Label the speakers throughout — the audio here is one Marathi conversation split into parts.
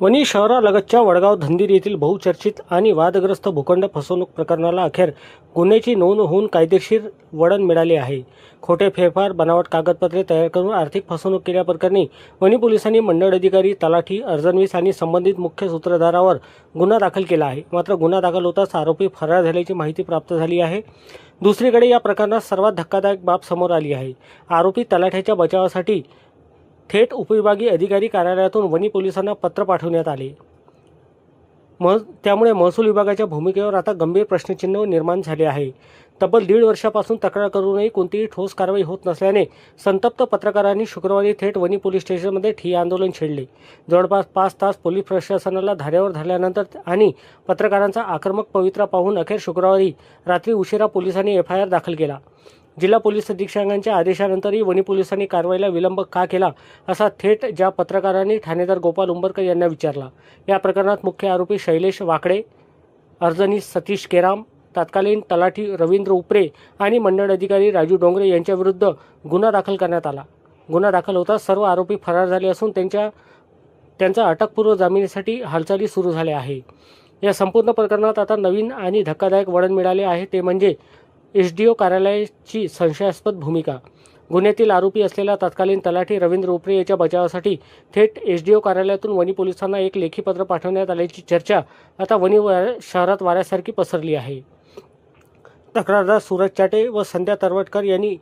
Speaker 1: वणी शहरालगतच्या वडगाव धंदीर येथील बहुचर्चित आणि वादग्रस्त भूखंड फसवणूक प्रकरणाला अखेर गुन्ह्याची नोंद होऊन कायदेशीर वळण मिळाले आहे. खोटे फेरफार, बनावट कागदपत्रे तयार करून आर्थिक फसवणूक केल्याप्रकरणी वणी पोलिसांनी मंडळ अधिकारी, तलाठी, अर्जनवीस आणि संबंधित मुख्य सूत्रधारावर गुन्हा दाखल केला आहे. मात्र गुन्हा दाखल होताच आरोपी फरार झाल्याची माहिती प्राप्त झाली आहे. दुसरीकडे या प्रकरणात सर्वात धक्कादायक बाब समोर आली आहे. आरोपी तलाठ्याच्या बचावासाठी थेट उपविभागीय अधिकारी कार्यालयातून वणी पोलिसांना पत्र पाठवण्यात आले. त्यामुळे महसूल विभागाच्या भूमिकेवर आता गंभीर प्रश्नचिन्ह निर्माण झाले आहे. तब्बल 1.5 वर्षापासून तक्रार करूनही कोणतीही ठोस कारवाई होत नसल्याने संतप्त पत्रकारांनी शुक्रवारी थेट वणी पोलीस स्टेशनमध्ये ठिय्या आंदोलन छेडले. जवळपास 5 तास पोलीस प्रशासनाला धारेवर धरल्यानंतर आणि पत्रकारांचा आक्रमक पवित्रा पाहून अखेर शुक्रवारी रात्री उशिरा पोलिसांनी FIR दाखल केला. जिल्हा पोलीस अधीक्षकांच्या आदेशानंतरही वणी पोलिसांनी कारवाईला विलंब का केला, असा थेट ज्या पत्रकारांनी ठाणेदार गोपाल उंबरकर यांना विचारला. या प्रकरणात मुख्य आरोपी शैलेश वाकडे, अर्जनीस सतीश केराम, तत्कालीन तलाठी रवींद्र उपरे आणि मंडळ अधिकारी राजू डोंगरे यांच्याविरुद्ध गुन्हा दाखल करण्यात आला. गुन्हा दाखल होताच सर्व आरोपी फरार झाले असून त्यांचा अटकपूर्व जामिनासाठी हालचाली सुरू झाल्या आहे. या संपूर्ण प्रकरणात आता नवीन आणि धक्कादायक वळण मिळाले आहे, ते म्हणजे SDO कार्यालयाची संशयास्पद भूमिका. गुन्ह्यातील आरोपी असलेला तत्कालीन तलाठी रवींद्र उपरे याच्या बचावासाठी थेट SDO कार्यालयातून वणी पोलिसांना एक लेखी पत्र पाठवण्यात आल्याची चर्चा आता वणी शहरात वाऱ्यासारखी पसरली आहे. तक्रारदार सूरज चाटे व संध्या तरवटकर यांनी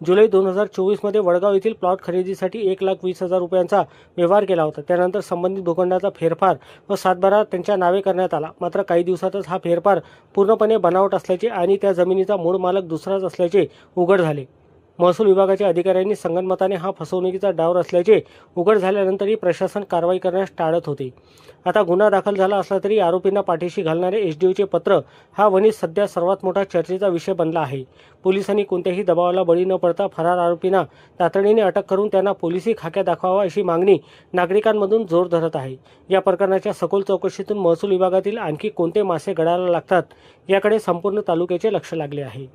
Speaker 1: जुलै 2024 मध्ये वडगाव येथील प्लॉट खरेदीसाठी 1,20,000 रुपयांचा व्यवहार केला होता. त्यानंतर संबंधित भूखंडाचा फेरफार व सातबारा त्यांच्या नावे करण्यात आला. मात्र काही दिवसातच हा फेरफार पूर्णपणे बनावट असल्याचे आणि त्या जमिनीचा मूळ मालक दुसराच असल्याचे उघड झाले. महसूल विभागाच्या अधिकाऱ्यांनी संगनमताने हा फसवणुकीचा डाव असल्याचे उघड झाल्यानंतरही प्रशासन कारवाई करण्यास टाळत होते. आता गुन्हा दाखल झाला असला तरी आरोपींना पाठीशी घालणारे SDOचे पत्र हा वणीत सध्या सर्वात मोठा चर्चेचा विषय बनला आहे. पोलिसांनी कोणत्याही दबावाला बळी न पडता फरार आरोपींना तातडीने अटक करून त्यांना पोलिसी खाक्या दाखवावा अशी मागणी नागरिकांमधून जोर धरत आहे. या प्रकरणाच्या सखोल चौकशीतून महसूल विभागातील आणखी कोणते मासे गळाला लागतात याकडे संपूर्ण तालुक्याचे लक्ष लागले आहे.